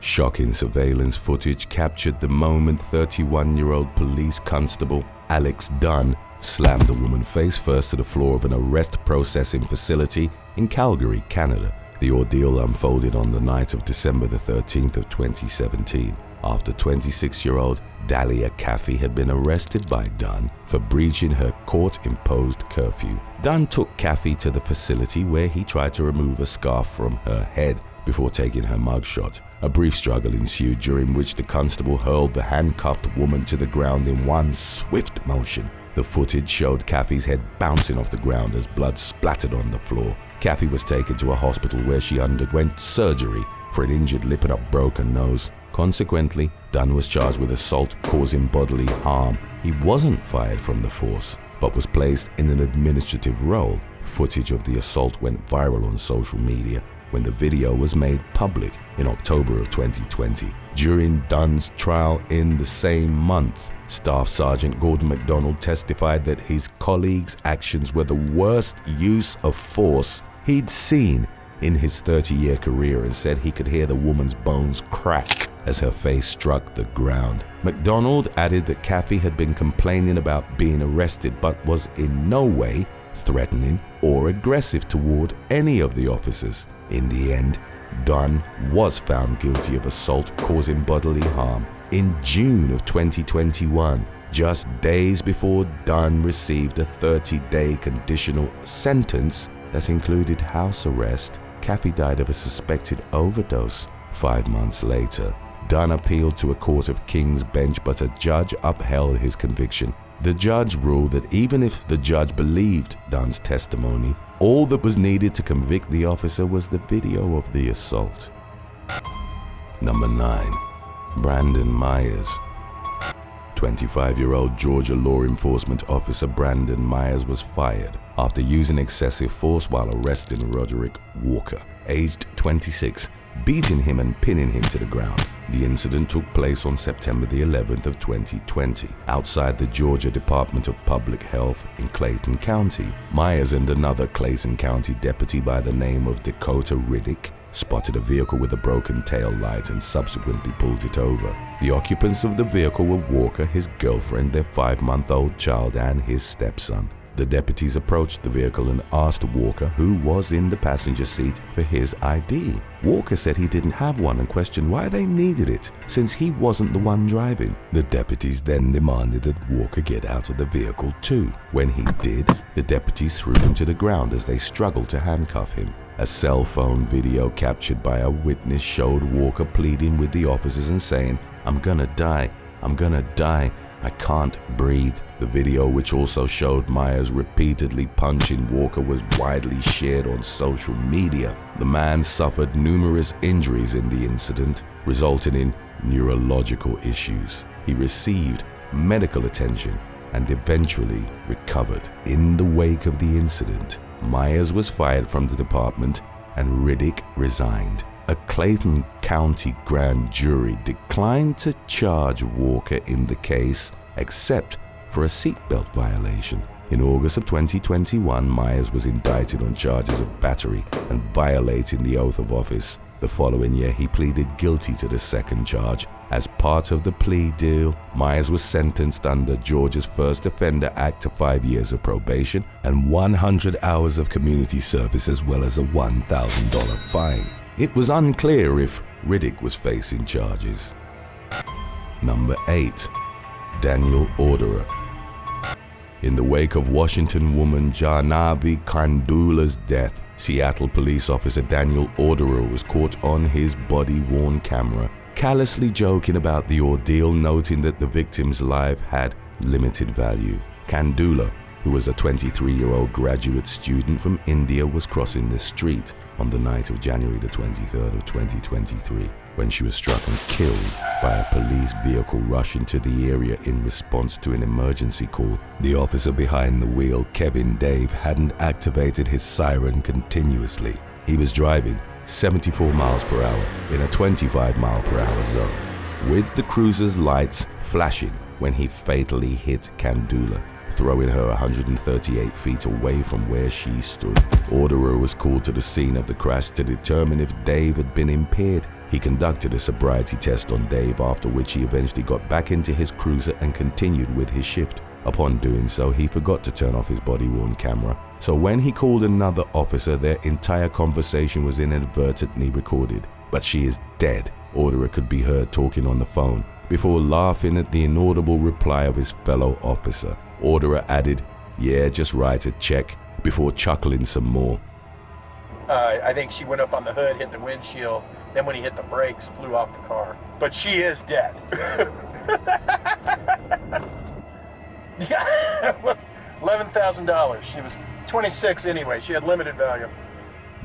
Shocking surveillance footage captured the moment 31-year-old police constable Alex Dunn slammed the woman face first to the floor of an arrest processing facility in Calgary, Canada. The ordeal unfolded on the night of December the 13th of 2017, after 26-year-old Dalia Caffey had been arrested by Dunn for breaching her court-imposed curfew. Dunn took Caffey to the facility where he tried to remove a scarf from her head before taking her mugshot. A brief struggle ensued, during which the constable hurled the handcuffed woman to the ground in one swift motion. The footage showed Caffey's head bouncing off the ground as blood splattered on the floor. Caffey was taken to a hospital where she underwent surgery for an injured lip and a broken nose. Consequently, Dunn was charged with assault causing bodily harm. He wasn't fired from the force, but was placed in an administrative role. Footage of the assault went viral on social media when the video was made public in October of 2020. During Dunn's trial in the same month, Staff Sergeant Gordon MacDonald testified that his colleagues' actions were the worst use of force he'd seen in his 30-year career, and said he could hear the woman's bones crack as her face struck the ground. MacDonald added that Caffey had been complaining about being arrested but was in no way threatening or aggressive toward any of the officers. In the end, Dunn was found guilty of assault causing bodily harm in June of 2021, just days before Dunn received a 30-day conditional sentence that included house arrest. Caffey died of a suspected overdose 5 months later. Dunn appealed to a Court of King's Bench, but a judge upheld his conviction. The judge ruled that even if the judge believed Dunn's testimony, all that was needed to convict the officer was the video of the assault. Number 9. Brandon Meyers. 25-year-old Georgia law enforcement officer Brandon Meyers was fired after using excessive force while arresting Roderick Walker, aged 26, beating him and pinning him to the ground. The incident took place on September the 11th of 2020 outside the Georgia Department of Public Health in Clayton County. Meyers and another Clayton County deputy by the name of Dakota Riddick spotted a vehicle with a broken tail light and subsequently pulled it over. The occupants of the vehicle were Walker, his girlfriend, their 5-month-old child, and his stepson. The deputies approached the vehicle and asked Walker, who was in the passenger seat, for his ID. Walker said he didn't have one and questioned why they needed it, since he wasn't the one driving. The deputies then demanded that Walker get out of the vehicle too. When he did, the deputies threw him to the ground as they struggled to handcuff him. A cell phone video captured by a witness showed Walker pleading with the officers and saying, "I'm gonna die, I'm gonna die, I can't breathe." The video, which also showed Meyers repeatedly punching Walker, was widely shared on social media. The man suffered numerous injuries in the incident, resulting in neurological issues. He received medical attention and eventually recovered. In the wake of the incident, Meyers was fired from the department and Riddick resigned. A Clayton County grand jury declined to charge Walker in the case except for a seatbelt violation. In August of 2021, Meyers was indicted on charges of battery and violating the oath of office. The following year, he pleaded guilty to the second charge. As part of the plea deal, Meyers was sentenced under Georgia's First Offender Act to 5 years of probation and 100 hours of community service, as well as a $1,000 fine. It was unclear if Riddick was facing charges. Number 8. Daniel Orderer. In the wake of Washington woman Janavi Kandula's death, Seattle police officer Daniel Orderer was caught on his body-worn camera, callously joking about the ordeal, noting that the victim's life had limited value. Kandula, who was a 23-year-old graduate student from India, was crossing the street on the night of January the 23rd of 2023 when she was struck and killed by a police vehicle rushing to the area in response to an emergency call. The officer behind the wheel, Kevin Dave, hadn't activated his siren continuously. He was driving 74 miles per hour in a 25 mile per hour zone, with the cruiser's lights flashing when he fatally hit Kandula, throwing her 138 feet away from where she stood. Orderer was called to the scene of the crash to determine if Dave had been impaired. He conducted a sobriety test on Dave, after which he eventually got back into his cruiser and continued with his shift. Upon doing so, he forgot to turn off his body-worn camera. So when he called another officer, their entire conversation was inadvertently recorded. "But she is dead," Orderer could be heard talking on the phone, before laughing at the inaudible reply of his fellow officer. Orderer added, "Yeah, just write a check," before chuckling some more. I think she went up on the hood, hit the windshield, then when he hit the brakes, flew off the car. But she is dead. Yeah, $11,000. She was 26 anyway. She had limited value.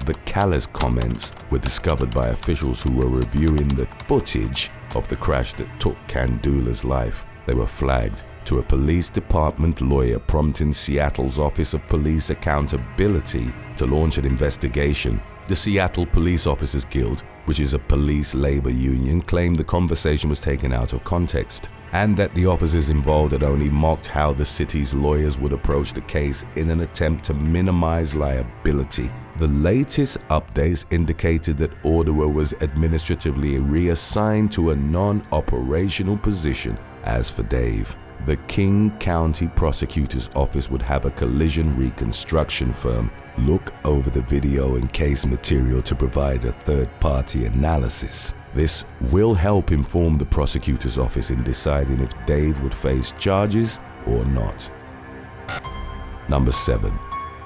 The callous comments were discovered by officials who were reviewing the footage of the crash that took Kandula's life. They were flagged to a police department lawyer, prompting Seattle's Office of Police Accountability to launch an investigation. The Seattle Police Officers Guild, which is a police labor union, claimed the conversation was taken out of context, and that the officers involved had only mocked how the city's lawyers would approach the case in an attempt to minimize liability. The latest updates indicated that Orderer was administratively reassigned to a non-operational position. As for Dave, the King County Prosecutor's Office would have a collision reconstruction firm look over the video and case material to provide a third-party analysis. This will help inform the prosecutor's office in deciding if Dave would face charges or not. Number 7.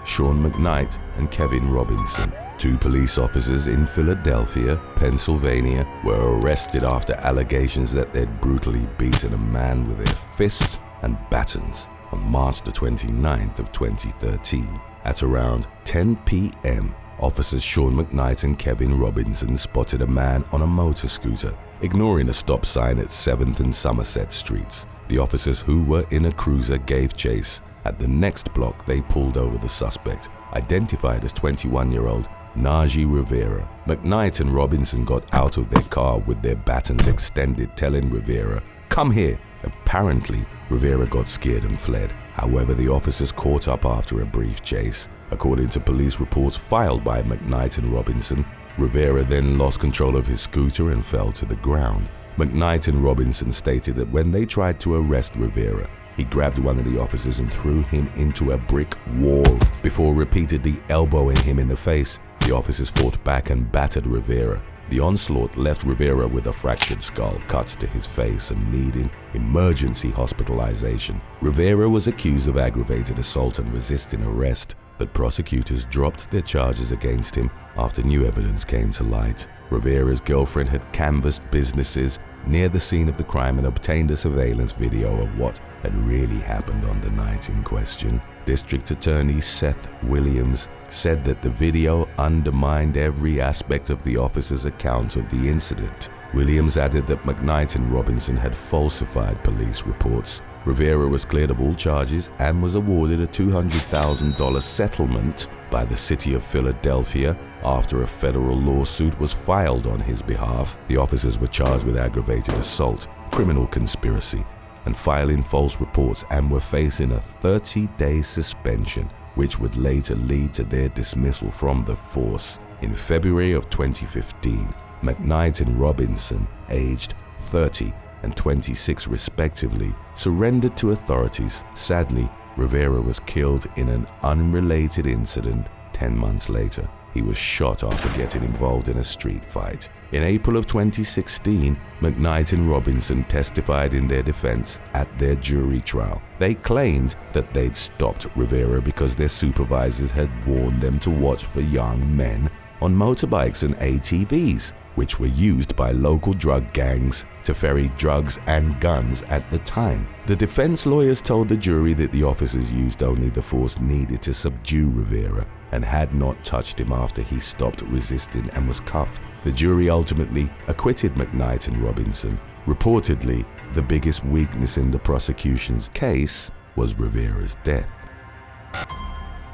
Sean McKnight and Kevin Robinson. Two police officers in Philadelphia, Pennsylvania, were arrested after allegations that they'd brutally beaten a man with their fists and batons on March the 29th of 2013. At around 10 p.m., officers Sean McKnight and Kevin Robinson spotted a man on a motor scooter, ignoring a stop sign at 7th and Somerset Streets. The officers, who were in a cruiser, gave chase. At the next block, they pulled over the suspect, identified as 21-year-old Najee Rivera. McKnight and Robinson got out of their car with their batons extended, telling Rivera, "Come here." Apparently, Rivera got scared and fled. However, the officers caught up after a brief chase. According to police reports filed by McKnight and Robinson, Rivera then lost control of his scooter and fell to the ground. McKnight and Robinson stated that when they tried to arrest Rivera, he grabbed one of the officers and threw him into a brick wall before repeatedly elbowing him in the face. The officers fought back and battered Rivera. The onslaught left Rivera with a fractured skull, cuts to his face, and needing emergency hospitalization. Rivera was accused of aggravated assault and resisting arrest, but prosecutors dropped their charges against him after new evidence came to light. Rivera's girlfriend had canvassed businesses near the scene of the crime and obtained a surveillance video of what had really happened on the night in question. District Attorney Seth Williams said that the video undermined every aspect of the officer's account of the incident. Williams added that McKnight and Robinson had falsified police reports. Rivera was cleared of all charges and was awarded a $200,000 settlement by the city of Philadelphia after a federal lawsuit was filed on his behalf. The officers were charged with aggravated assault, criminal conspiracy, and filing false reports, and were facing a 30-day suspension, which would later lead to their dismissal from the force. In February of 2015, McKnight and Robinson, aged 30 and 26 respectively, surrendered to authorities. Sadly, Rivera was killed in an unrelated incident 10 months later. He was shot after getting involved in a street fight. In April of 2016, McKnight and Robinson testified in their defense at their jury trial. They claimed that they'd stopped Rivera because their supervisors had warned them to watch for young men on motorbikes and ATVs, which were used by local drug gangs to ferry drugs and guns at the time. The defense lawyers told the jury that the officers used only the force needed to subdue Rivera and had not touched him after he stopped resisting and was cuffed. The jury ultimately acquitted McKnight and Robinson. Reportedly, the biggest weakness in the prosecution's case was Rivera's death.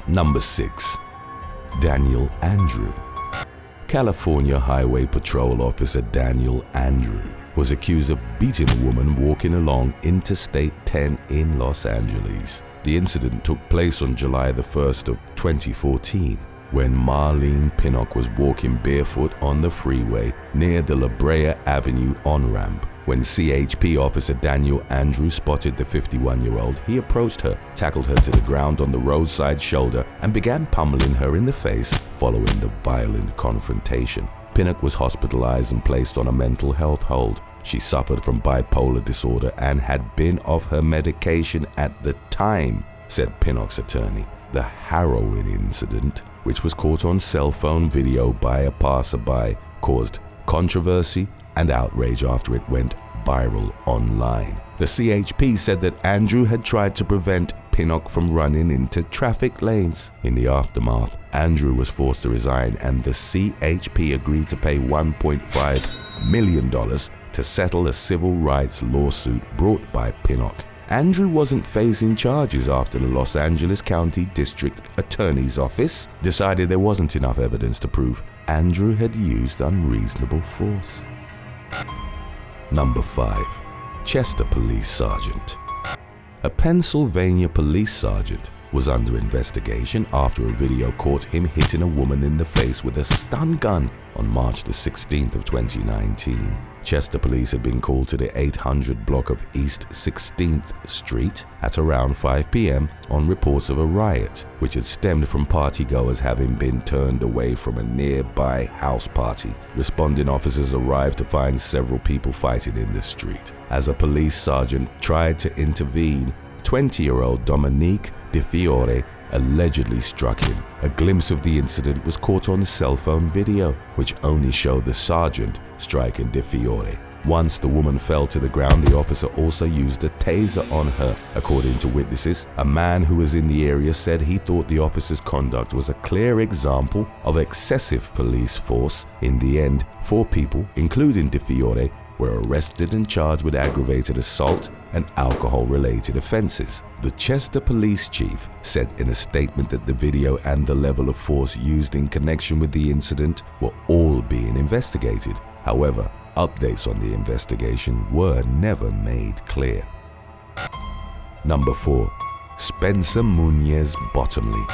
Number 6. Daniel Andrew. California Highway Patrol Officer Daniel Andrew was accused of beating a woman walking along Interstate 10 in Los Angeles. The incident took place on July the 1st of 2014. when Marlene Pinnock was walking barefoot on the freeway near the La Brea Avenue on-ramp. When CHP officer Daniel Andrews spotted the 51-year-old, he approached her, tackled her to the ground on the roadside shoulder, and began pummeling her in the face following the violent confrontation. Pinnock was hospitalized and placed on a mental health hold. She suffered from bipolar disorder and had been off her medication at the time, said Pinnock's attorney. The harrowing incident, which was caught on cell phone video by a passerby, caused controversy and outrage after it went viral online. The CHP said that Andrew had tried to prevent Pinnock from running into traffic lanes. In the aftermath, Andrew was forced to resign and the CHP agreed to pay $1.5 million to settle a civil rights lawsuit brought by Pinnock. Andrew wasn't facing charges after the Los Angeles County District Attorney's Office decided there wasn't enough evidence to prove Andrew had used unreasonable force. Number 5. Chester Police Sergeant. A Pennsylvania police sergeant was under investigation after a video caught him hitting a woman in the face with a stun gun on March the 16th of 2019. Chester police had been called to the 800 block of East 16th Street at around 5 p.m. on reports of a riot, which had stemmed from partygoers having been turned away from a nearby house party. Responding officers arrived to find several people fighting in the street. As a police sergeant tried to intervene, 20-year-old Dominique DeFiore allegedly struck him. A glimpse of the incident was caught on cell phone video, which only showed the sergeant striking DeFiore. Once the woman fell to the ground, the officer also used a taser on her. According to witnesses, a man who was in the area said he thought the officer's conduct was a clear example of excessive police force. In the end, 4 people, including DeFiore, were arrested and charged with aggravated assault and alcohol-related offenses. The Chester police chief said in a statement that the video and the level of force used in connection with the incident were all being investigated. However, updates on the investigation were never made clear. Number 4. Spencer Munez Bottomley.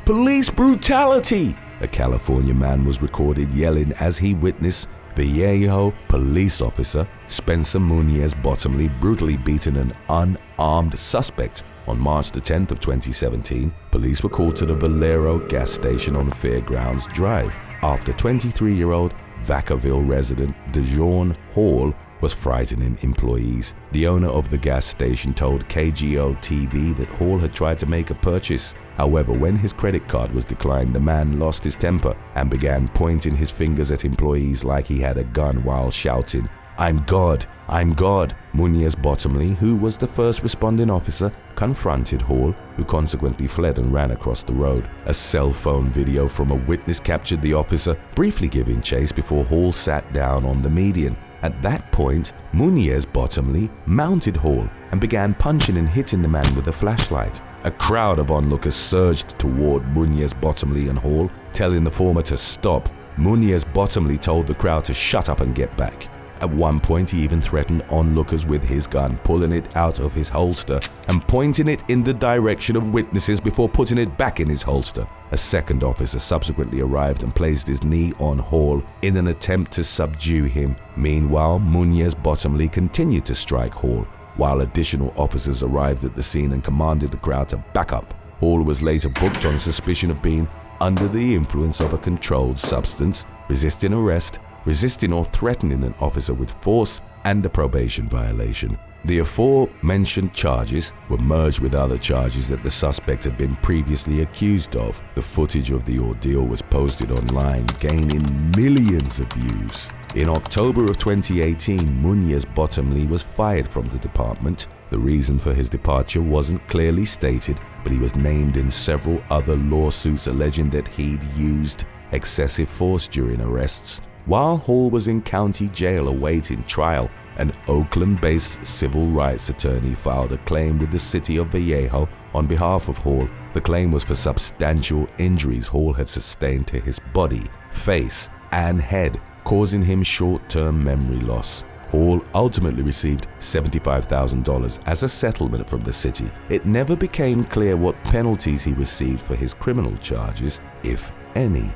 Police brutality! A California man was recorded yelling as he witnessed Vallejo police officer Spencer Munez Bottomley brutally beaten an unarmed suspect on March the 10th of 2017. Police were called to the Valero gas station on Fairgrounds Drive after 23-year-old Vacaville resident DeJohn Hall was frightening employees. The owner of the gas station told KGO-TV that Hall had tried to make a purchase. However, when his credit card was declined, the man lost his temper and began pointing his fingers at employees like he had a gun while shouting, "I'm God, I'm God." Munez Bottomley, who was the first responding officer, confronted Hall, who consequently fled and ran across the road. A cell phone video from a witness captured the officer briefly giving chase before Hall sat down on the median. At that point, Munez Bottomley mounted Hall and began punching and hitting the man with a flashlight. A crowd of onlookers surged toward Munez Bottomley and Hall, telling the former to stop. Munez Bottomley told the crowd to shut up and get back. At one point, he even threatened onlookers with his gun, pulling it out of his holster and pointing it in the direction of witnesses before putting it back in his holster. A second officer subsequently arrived and placed his knee on Hall in an attempt to subdue him. Meanwhile, Munez Bottomley continued to strike Hall, while additional officers arrived at the scene and commanded the crowd to back up. Hall was later booked on suspicion of being under the influence of a controlled substance, resisting arrest, resisting or threatening an officer with force, and a probation violation. The aforementioned charges were merged with other charges that the suspect had been previously accused of. The footage of the ordeal was posted online, gaining millions of views. In October of 2018, Munez Bottomley was fired from the department. The reason for his departure wasn't clearly stated, but he was named in several other lawsuits alleging that he'd used excessive force during arrests. While Hall was in county jail awaiting trial, an Oakland-based civil rights attorney filed a claim with the city of Vallejo on behalf of Hall. The claim was for substantial injuries Hall had sustained to his body, face, and head, causing him short-term memory loss. Hall ultimately received $75,000 as a settlement from the city. It never became clear what penalties he received for his criminal charges, if any.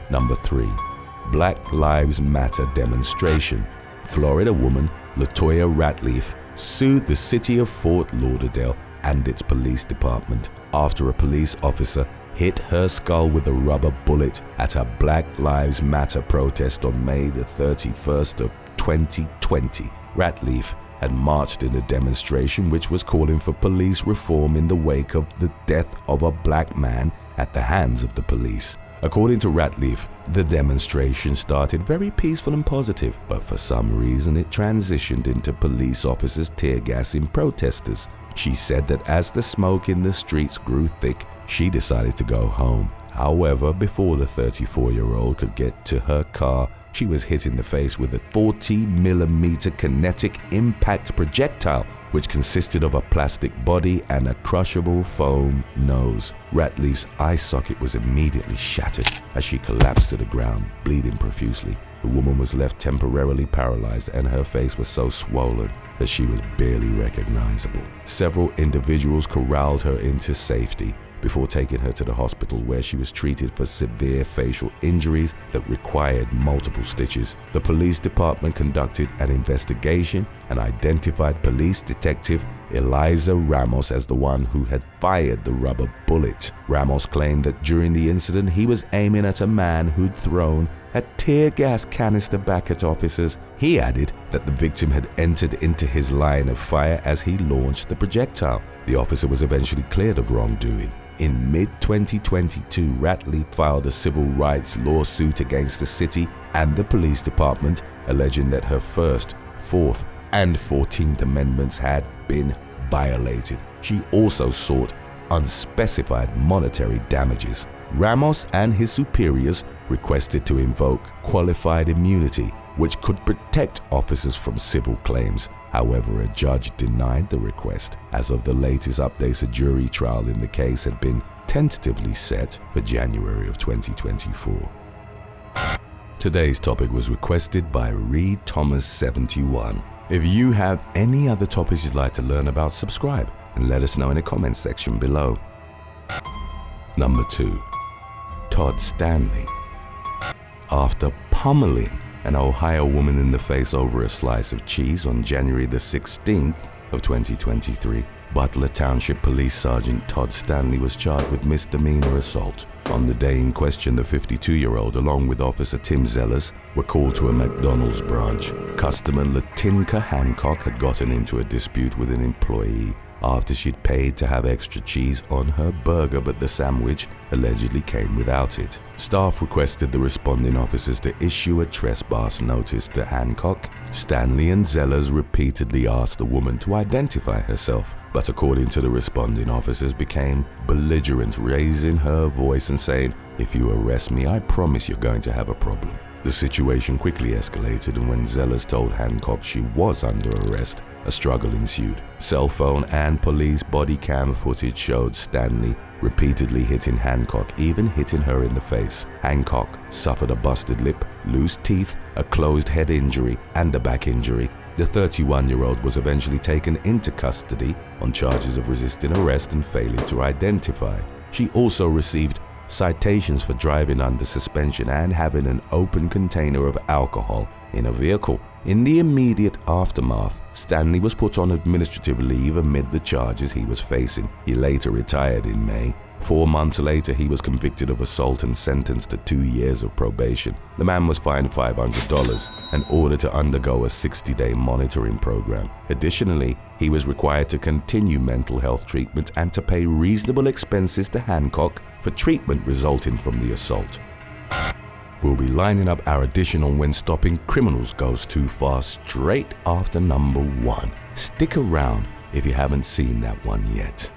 Number 3. Black Lives Matter demonstration. Florida woman Latoya Ratliff sued the city of Fort Lauderdale and its police department after a police officer hit her skull with a rubber bullet at a Black Lives Matter protest on May the 31st of 2020. Ratliff had marched in a demonstration which was calling for police reform in the wake of the death of a black man at the hands of the police. According to Ratliff, the demonstration started very peaceful and positive, but for some reason it transitioned into police officers tear gassing protesters. She said that as the smoke in the streets grew thick, she decided to go home. However, before the 34-year-old could get to her car, she was hit in the face with a 40mm kinetic impact projectile, which consisted of a plastic body and a crushable foam nose. Ratliff's eye socket was immediately shattered as she collapsed to the ground, bleeding profusely. The woman was left temporarily paralyzed and her face was so swollen that she was barely recognizable. Several individuals corralled her into safety before taking her to the hospital, where she was treated for severe facial injuries that required multiple stitches. The police department conducted an investigation and identified police detective Eliza Ramos as the one who had fired the rubber bullet. Ramos claimed that during the incident he was aiming at a man who'd thrown a tear gas canister back at officers. He added that the victim had entered into his line of fire as he launched the projectile. The officer was eventually cleared of wrongdoing. In mid-2022, Ratliff filed a civil rights lawsuit against the city and the police department, alleging that her First, Fourth, and 14th Amendments had been violated. She also sought unspecified monetary damages. Ramos and his superiors requested to invoke qualified immunity, which could protect officers from civil claims. However, a judge denied the request. As of the latest updates, a jury trial in the case had been tentatively set for January of 2024. Today's topic was requested by Reed Thomas 71. If you have any other topics you'd like to learn about, subscribe and let us know in the comments section below. Number 2. Todd Stanley. After pummeling an Ohio woman in the face over a slice of cheese on January the 16th of 2023, Butler Township Police Sergeant Todd Stanley was charged with misdemeanor assault. On the day in question, the 52-year-old, along with Officer Tim Zellers, were called to a McDonald's branch. Customer Latinka Hancock had gotten into a dispute with an employee after she'd paid to have extra cheese on her burger, but the sandwich allegedly came without it. Staff requested the responding officers to issue a trespass notice to Hancock. Stanley and Zellers repeatedly asked the woman to identify herself, but according to the responding officers, became belligerent, raising her voice and saying, "If you arrest me, I promise you're going to have a problem." The situation quickly escalated, and when Zellers told Hancock she was under arrest, a struggle ensued. Cell phone and police body cam footage showed Stanley repeatedly hitting Hancock, even hitting her in the face. Hancock suffered a busted lip, loose teeth, a closed head injury, and a back injury. The 31-year-old was eventually taken into custody on charges of resisting arrest and failing to identify. She also received citations for driving under suspension and having an open container of alcohol in a vehicle. In the immediate aftermath, Stanley was put on administrative leave amid the charges he was facing. He later retired in May. 4 months later, he was convicted of assault and sentenced to 2 years of probation. The man was fined $500 and ordered to undergo a 60-day monitoring program. Additionally, he was required to continue mental health treatment and to pay reasonable expenses to Hancock for treatment resulting from the assault. We'll be lining up our edition on When Stopping Criminals Goes Too Far straight after number 1. Stick around if you haven't seen that one yet.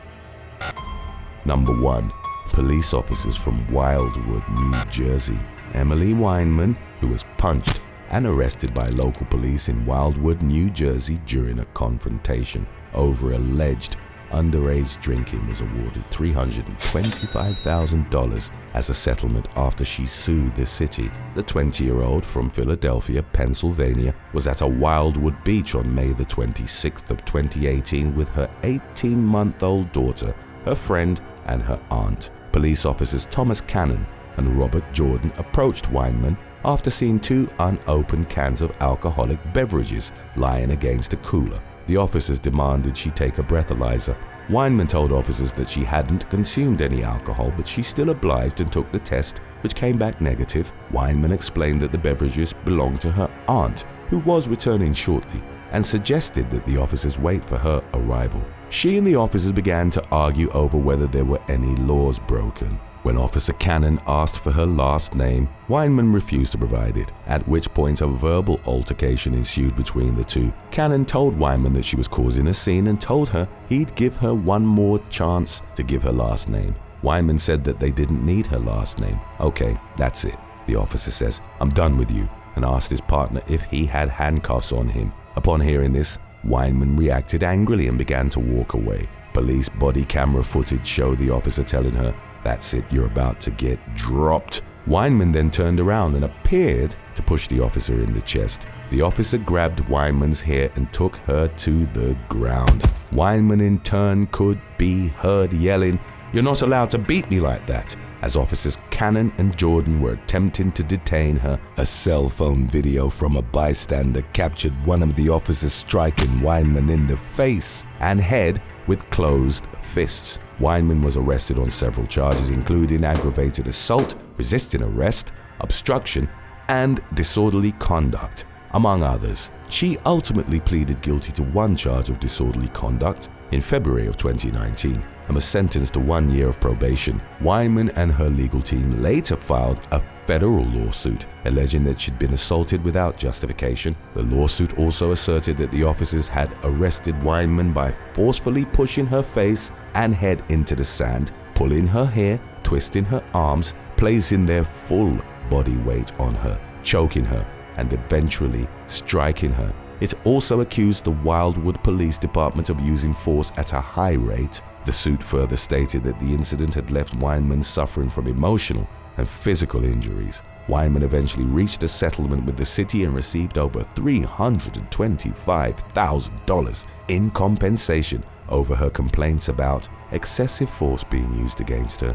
Number 1. Police officers from Wildwood, New Jersey. Emily Wenman, who was punched and arrested by local police in Wildwood, New Jersey during a confrontation over alleged underage drinking, was awarded $325,000 as a settlement after she sued the city. The 20-year-old from Philadelphia, Pennsylvania, was at a Wildwood beach on May the 26th of 2018 with her 18-month-old daughter, her friend, and her aunt. police officers Thomas Cannon and Robert Jordan approached Wenman after seeing 2 unopened cans of alcoholic beverages lying against a cooler. The officers demanded she take a breathalyzer. Wenman told officers that she hadn't consumed any alcohol, but she still obliged and took the test, which came back negative. Wenman explained that the beverages belonged to her aunt, who was returning shortly, and suggested that the officers wait for her arrival. She and the officers began to argue over whether there were any laws broken. When Officer Cannon asked for her last name, Wenman refused to provide it, at which point a verbal altercation ensued between the two. Cannon told Wenman that she was causing a scene and told her he'd give her one more chance to give her last name. Wenman said that they didn't need her last name. "Okay, that's it," the officer says. "I'm done with you," and asked his partner if he had handcuffs on him. Upon hearing this, Wenman reacted angrily and began to walk away. Police body camera footage showed the officer telling her, "That's it, you're about to get dropped." Wenman then turned around and appeared to push the officer in the chest. The officer grabbed Wenman's hair and took her to the ground. Wenman in turn could be heard yelling, "You're not allowed to beat me like that," as officers Cannon and Jordan were attempting to detain her. A cell phone video from a bystander captured one of the officers striking Wenman in the face and head with closed fists. Wenman was arrested on several charges, including aggravated assault, resisting arrest, obstruction, and disorderly conduct, among others. She ultimately pleaded guilty to one charge of disorderly conduct in February of 2019 and was sentenced to 1 year of probation. Wenman and her legal team later filed a federal lawsuit alleging that she'd been assaulted without justification. The lawsuit also asserted that the officers had arrested Wenman by forcefully pushing her face and head into the sand, pulling her hair, twisting her arms, placing their full body weight on her, choking her, and eventually striking her. It also accused the Wildwood Police Department of using force at a high rate. The suit further stated that the incident had left Wenman suffering from emotional and physical injuries. Wenman eventually reached a settlement with the city and received over $325,000 in compensation over her complaints about excessive force being used against her.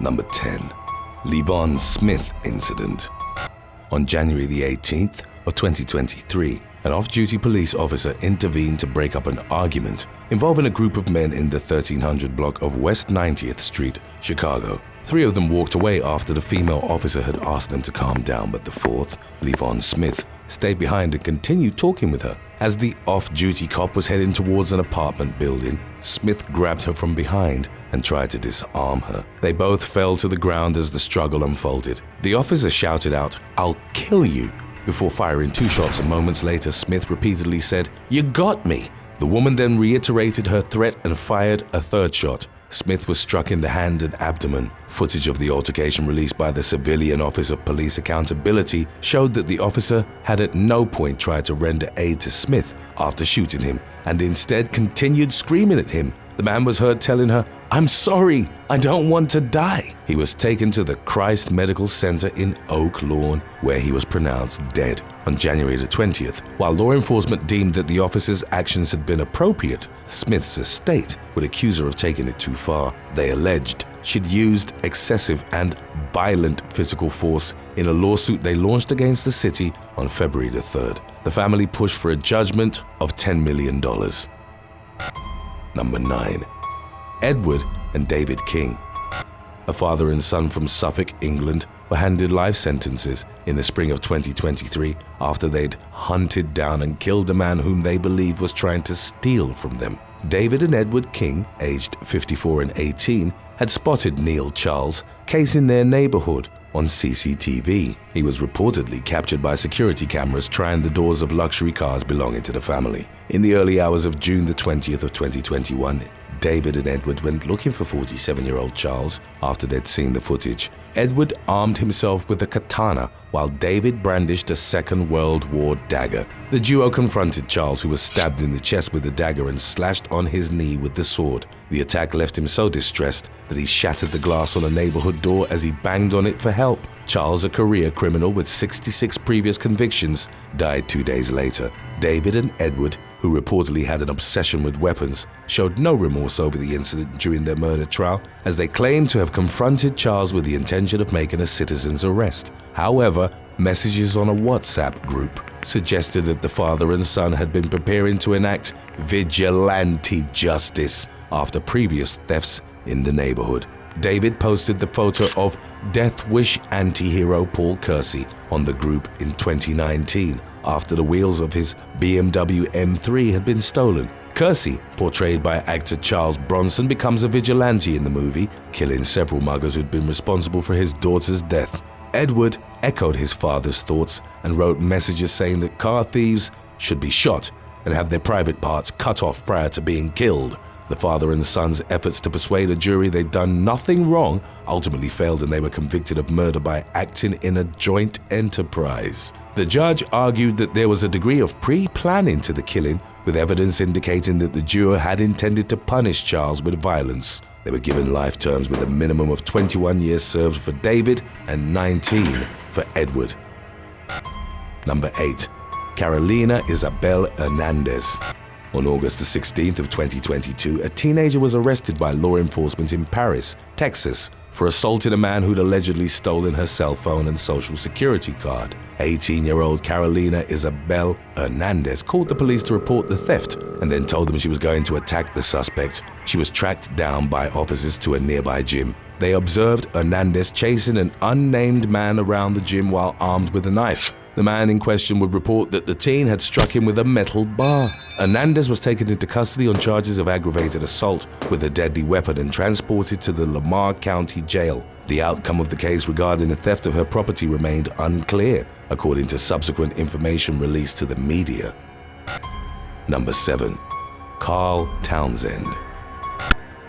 Number 10. Levon Smith Incident. On January the 18th of 2023, an off-duty police officer intervened to break up an argument involving a group of men in the 1300 block of West 90th Street, Chicago. 3 of them walked away after the female officer had asked them to calm down, but the 4th, Levon Smith, stayed behind and continued talking with her. As the off-duty cop was heading towards an apartment building, Smith grabbed her from behind and tried to disarm her. They both fell to the ground as the struggle unfolded. The officer shouted out, "I'll kill you," before firing 2 shots, and moments later Smith repeatedly said, "You got me." The woman then reiterated her threat and fired a 3rd shot. Smith was struck in the hand and abdomen. Footage of the altercation released by the Civilian Office of Police Accountability showed that the officer had at no point tried to render aid to Smith after shooting him, and instead continued screaming at him. The man was heard telling her, "I'm sorry, I don't want to die." He was taken to the Christ Medical Center in Oak Lawn, where he was pronounced dead. On January the 20th, while law enforcement deemed that the officer's actions had been appropriate, Smith's estate would accuse her of taking it too far. They alleged she'd used excessive and violent physical force in a lawsuit they launched against the city on February the 3rd. The family pushed for a judgment of $10 million. Number 9. Edward and David King. A father and son from Suffolk, England, were handed life sentences in the spring of 2023 after they'd hunted down and killed a man whom they believed was trying to steal from them. David and Edward King, aged 54 and 18, had spotted Neil Charles casing their neighborhood on CCTV. He was reportedly captured by security cameras trying the doors of luxury cars belonging to the family. In the early hours of June the 20th of 2021, David and Edward went looking for 47-year-old Charles after they'd seen the footage. Edward armed himself with a katana while David brandished a Second World War dagger. The duo confronted Charles, who was stabbed in the chest with the dagger and slashed on his knee with the sword. The attack left him so distressed that he shattered the glass on a neighborhood door as he banged on it for help. Charles, a career criminal with 66 previous convictions, died 2 days later. David and Edward, who reportedly had an obsession with weapons, showed no remorse over the incident during their murder trial, as they claimed to have confronted Charles with the intention of making a citizen's arrest. However, messages on a WhatsApp group suggested that the father and son had been preparing to enact vigilante justice after previous thefts in the neighborhood. David posted the photo of Death Wish anti-hero Paul Kersey on the group in 2019 after the wheels of his BMW M3 had been stolen. Kersey, portrayed by actor Charles Bronson, becomes a vigilante in the movie, killing several muggers who'd been responsible for his daughter's death. Edward echoed his father's thoughts and wrote messages saying that car thieves should be shot and have their private parts cut off prior to being killed. The father and son's efforts to persuade a jury they'd done nothing wrong ultimately failed, and they were convicted of murder by acting in a joint enterprise. The judge argued that there was a degree of pre-planning to the killing, with evidence indicating that the duo had intended to punish Charles with violence. They were given life terms with a minimum of 21 years served for David and 19 for Edward. Number 8. Karolina Isabel Hernandez. On August the 16th of 2022, a teenager was arrested by law enforcement in Paris, Texas, for assaulting a man who'd allegedly stolen her cell phone and social security card. 18-year-old Karolina Isabel Hernandez called the police to report the theft and then told them she was going to attack the suspect. She was tracked down by officers to a nearby gym. They observed Hernandez chasing an unnamed man around the gym while armed with a knife. The man in question would report that the teen had struck him with a metal bar. Hernandez was taken into custody on charges of aggravated assault with a deadly weapon and transported to the Lamar County Jail. The outcome of the case regarding the theft of her property remained unclear, according to subsequent information released to the media. Number 7. Carl Townsend.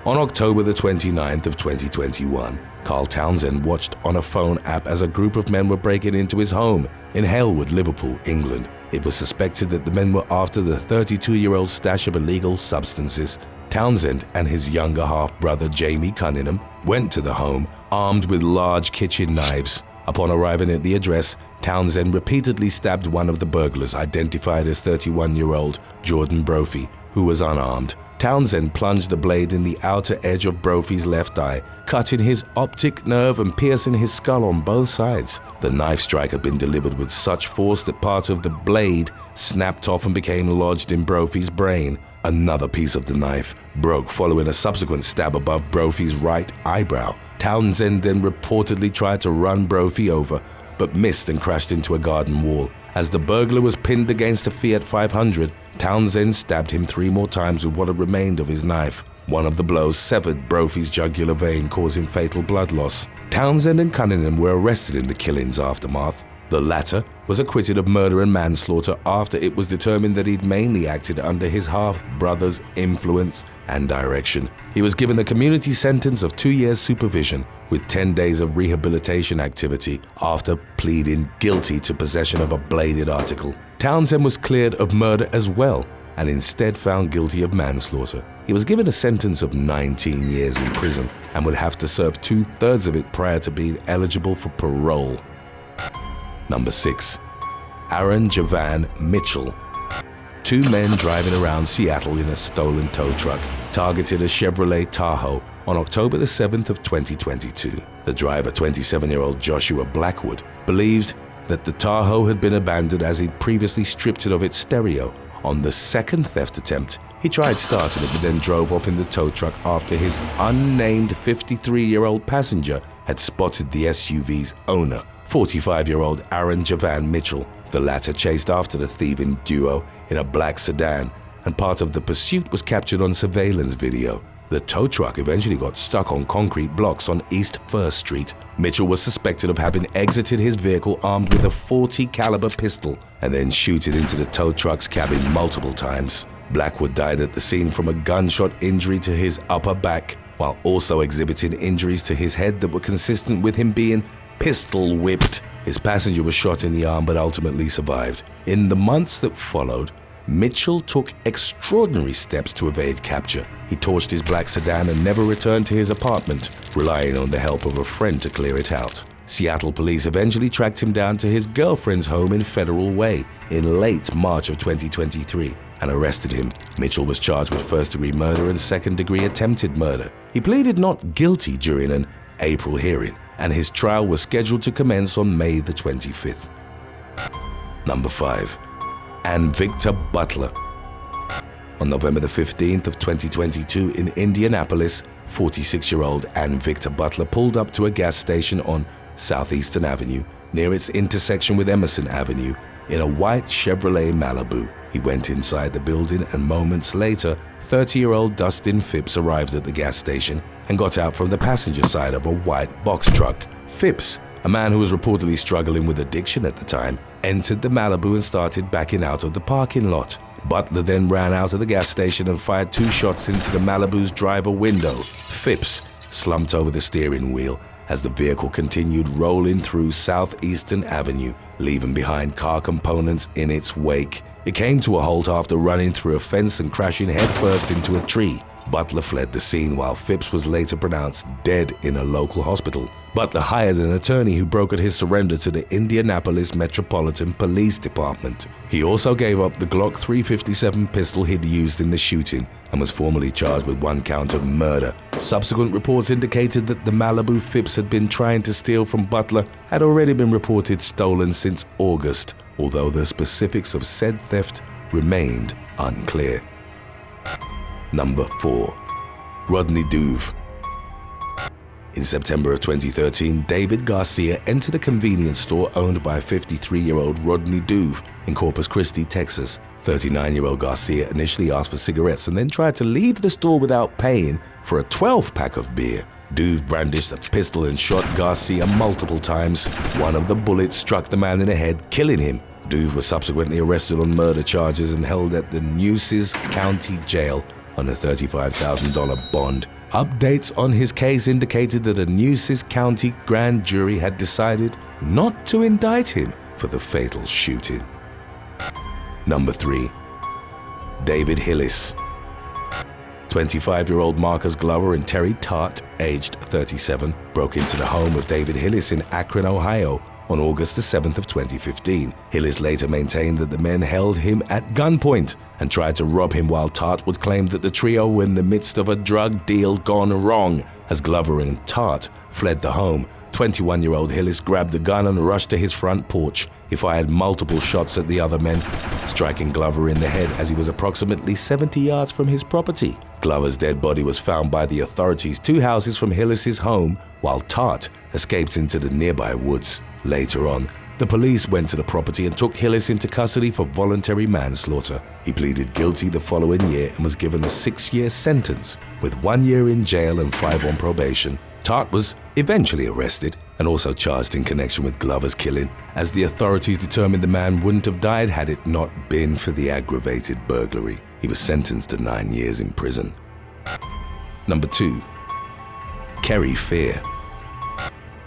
On October the 29th of 2021, Carl Townsend watched on a phone app as a group of men were breaking into his home in Halewood, Liverpool, England. It was suspected that the men were after the 32-year-old stash of illegal substances. Townsend and his younger half-brother Jamie Cunningham went to the home armed with large kitchen knives. Upon arriving at the address, Townsend repeatedly stabbed one of the burglars, identified as 31-year-old Jordan Brophy, who was unarmed. Townsend plunged the blade in the outer edge of Brophy's left eye, cutting his optic nerve and piercing his skull on both sides. The knife strike had been delivered with such force that part of the blade snapped off and became lodged in Brophy's brain. Another piece of the knife broke following a subsequent stab above Brophy's right eyebrow. Townsend then reportedly tried to run Brophy over, but missed and crashed into a garden wall. As the burglar was pinned against a Fiat 500, Townsend stabbed him 3 more times with what had remained of his knife. One of the blows severed Brophy's jugular vein, causing fatal blood loss. Townsend and Cunningham were arrested in the killing's aftermath. The latter was acquitted of murder and manslaughter after it was determined that he'd mainly acted under his half-brother's influence and direction. He was given a community sentence of 2 years supervision with 10 days of rehabilitation activity after pleading guilty to possession of a bladed article. Townsend was cleared of murder as well and instead found guilty of manslaughter. He was given a sentence of 19 years in prison and would have to serve 2/3 of it prior to being eligible for parole. Number 6. Aaron Javan Mitchell. 2 men driving around Seattle in a stolen tow truck targeted a Chevrolet Tahoe on October the 7th of 2022. The driver, 27-year-old Joshua Blackwood, believed that the Tahoe had been abandoned as he'd previously stripped it of its stereo. On the second theft attempt, he tried starting it but then drove off in the tow truck after his unnamed 53-year-old passenger had spotted the SUV's owner, 45-year-old Aaron Javan Mitchell. The latter chased after the thieving duo in a black sedan, and part of the pursuit was captured on surveillance video. The tow truck eventually got stuck on concrete blocks on East 1st Street. Mitchell was suspected of having exited his vehicle armed with a .40 caliber pistol and then shoot it into the tow truck's cabin multiple times. Blackwood died at the scene from a gunshot injury to his upper back, while also exhibiting injuries to his head that were consistent with him being pistol whipped. His passenger was shot in the arm but ultimately survived. In the months that followed, Mitchell took extraordinary steps to evade capture. He torched his black sedan and never returned to his apartment, relying on the help of a friend to clear it out. Seattle police eventually tracked him down to his girlfriend's home in Federal Way in late March of 2023 and arrested him. Mitchell was charged with first-degree murder and second-degree attempted murder. He pleaded not guilty during an April hearing, and his trial was scheduled to commence on May the 25th. Number 5. And Victor Butler. On November the 15th of 2022 in Indianapolis, 46-year-old Ann Victor Butler pulled up to a gas station on Southeastern Avenue near its intersection with Emerson Avenue in a white Chevrolet Malibu. He went inside the building, and moments later, 30-year-old Dustin Phipps arrived at the gas station and got out from the passenger side of a white box truck. Phipps, a man who was reportedly struggling with addiction at the time, entered the Malibu and started backing out of the parking lot. Butler then ran out of the gas station and fired 2 shots into the Malibu's driver window. Phipps slumped over the steering wheel as the vehicle continued rolling through Southeastern Avenue, leaving behind car components in its wake. It came to a halt after running through a fence and crashing headfirst into a tree. Butler fled the scene while Phipps was later pronounced dead in a local hospital. Butler hired an attorney who brokered his surrender to the Indianapolis Metropolitan Police Department. He also gave up the Glock 357 pistol he'd used in the shooting and was formally charged with 1 count of murder. Subsequent reports indicated that the Malibu Phipps had been trying to steal from Butler had already been reported stolen since August, although the specifics of said theft remained unclear. Number 4. Rodney Do. In September of 2013, David Garcia entered a convenience store owned by 53-year-old Rodney Do in Corpus Christi, Texas. 39-year-old Garcia initially asked for cigarettes and then tried to leave the store without paying for a 12-pack of beer. Do brandished a pistol and shot Garcia multiple times. One of the bullets struck the man in the head, killing him. Do was subsequently arrested on murder charges and held at the Nueces County Jail on a $35,000 bond. Updates on his case indicated that a Nueces County grand jury had decided not to indict him for the fatal shooting. Number 3. David Hillis. 25-year-old Marcus Glover and Terry Tart, aged 37, broke into the home of David Hillis in Akron, Ohio on August the 7th of 2015. Hillis later maintained that the men held him at gunpoint and tried to rob him, while Tart would claim that the trio were in the midst of a drug deal gone wrong. As Glover and Tart fled the home, 21-year-old Hillis grabbed the gun and rushed to his front porch. He fired multiple shots at the other men, striking Glover in the head as he was approximately 70 yards from his property. Glover's dead body was found by the authorities 2 houses from Hillis's home, while Tart escaped into the nearby woods. Later on, the police went to the property and took Hillis into custody for voluntary manslaughter. He pleaded guilty the following year and was given a 6-year sentence, with 1 year in jail and 5 on probation. Tart was eventually arrested and also charged in connection with Glover's killing, as the authorities determined the man wouldn't have died had it not been for the aggravated burglary. He was sentenced to 9 years in prison. Number 2. Kerri Fear.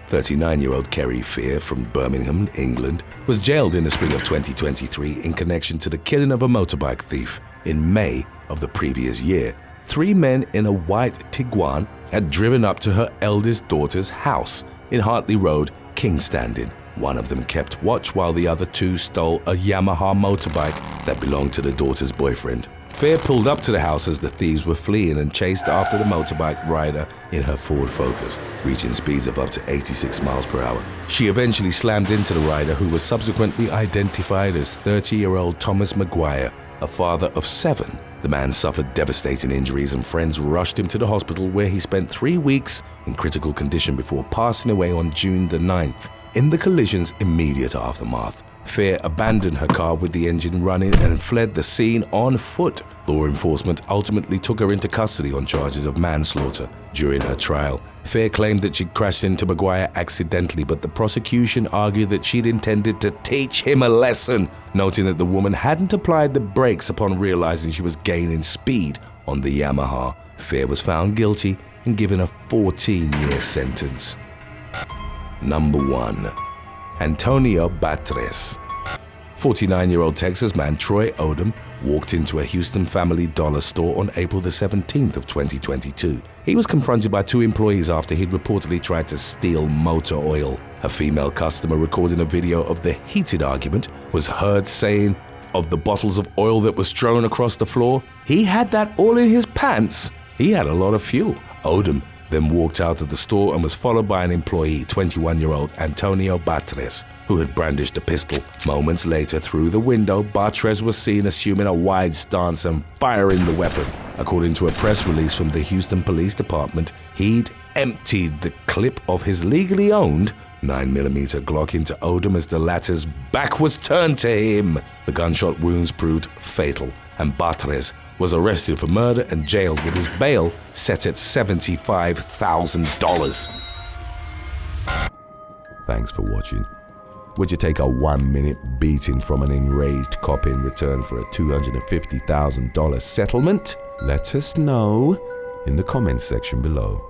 39-year-old Kerri Fear from Birmingham, England, was jailed in the spring of 2023 in connection to the killing of a motorbike thief. In May of the previous year, 3 men in a white Tiguan had driven up to her eldest daughter's house in Hartley Road, Kingstanding. One of them kept watch while the other 2 stole a Yamaha motorbike that belonged to the daughter's boyfriend. Fear pulled up to the house as the thieves were fleeing and chased after the motorbike rider in her Ford Focus, reaching speeds of up to 86 miles per hour. She eventually slammed into the rider, who was subsequently identified as 30-year-old Thomas McGuire, a father of 7. The man suffered devastating injuries and friends rushed him to the hospital, where he spent 3 weeks in critical condition before passing away on June the 9th. In the collision's immediate aftermath, Fear abandoned her car with the engine running and fled the scene on foot. Law enforcement ultimately took her into custody on charges of manslaughter. During her trial, Fear claimed that she crashed into McGuire accidentally, but the prosecution argued that she'd intended to teach him a lesson, noting that the woman hadn't applied the brakes upon realizing she was gaining speed on the Yamaha. Fear was found guilty and given a 14-year sentence. Number 1. Antonio Batres. 49-year-old Texas man Troy Oden walked into a Houston Family Dollar store on April the 17th of 2022. He was confronted by two employees after he'd reportedly tried to steal motor oil. A female customer recording a video of the heated argument was heard saying of the bottles of oil that was strewn across the floor, "He had that all in his pants. He had a lot of fuel." Oden then walked out of the store and was followed by an employee, 21-year-old Antonio Batres, who had brandished a pistol. Moments later, through the window, Batres was seen assuming a wide stance and firing the weapon. According to a press release from the Houston Police Department, he'd emptied the clip of his legally owned 9mm Glock into Oden as the latter's back was turned to him. The gunshot wounds proved fatal, and Batres was arrested for murder and jailed with his bail set at $75,000. Thanks for watching. Would you take a 1-minute beating from an enraged cop in return for a $250,000 settlement? Let us know in the comments section below.